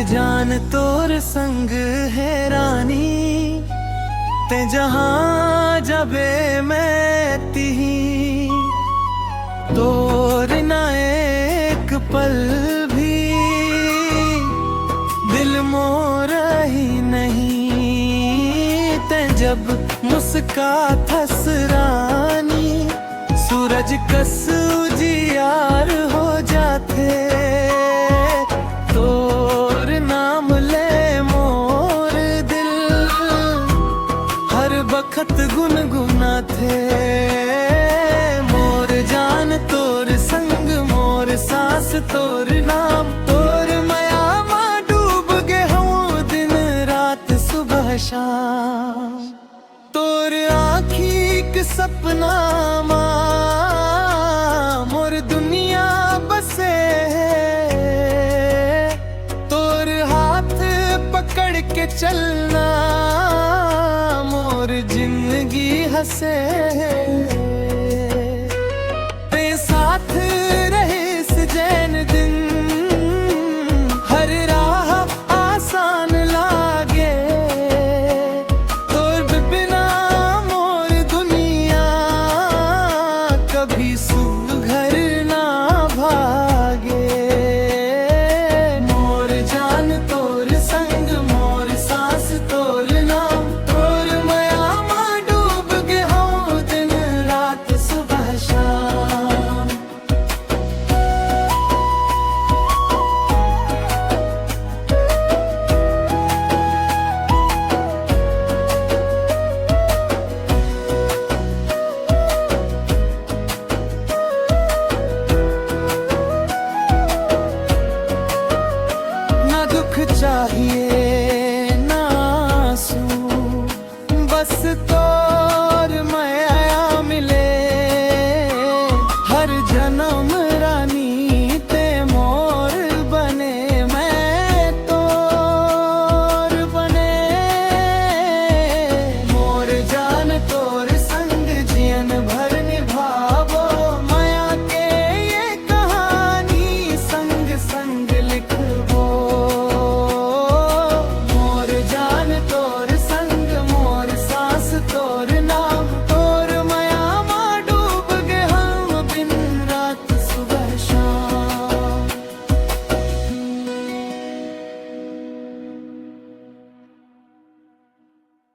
जान तोर संग है रानी, ते जहां जबे मैं तिही, तोर ना एक पल भी दिल मोर ही नहीं। ते जब मुस्का थस रानी, सूरज कस उजियार हो जाते, तोर नाम ले मोर दिल हर बखत गुनगुना थे। मोर जान तोर संग मोर सांस तोर नाम, तोर माया मां डूब गे हूँ दिन रात सुबह शाम। तोर आँखी के सपना मां मोर दुनिया बसे, तोर हाथ पकड़ के चलना मोर जिंदगी हंसे। ते साथ रहे सजैन दिन, हर राह आसान लागे, तोर बिना मोर दुनिया कभी सुघर ना भागे। मोर जान तोर संग मोर सांस तोर नाम, तोर माया मां डूब गे हूँ दिन रात सुबह शाम। ना दुख चाहिए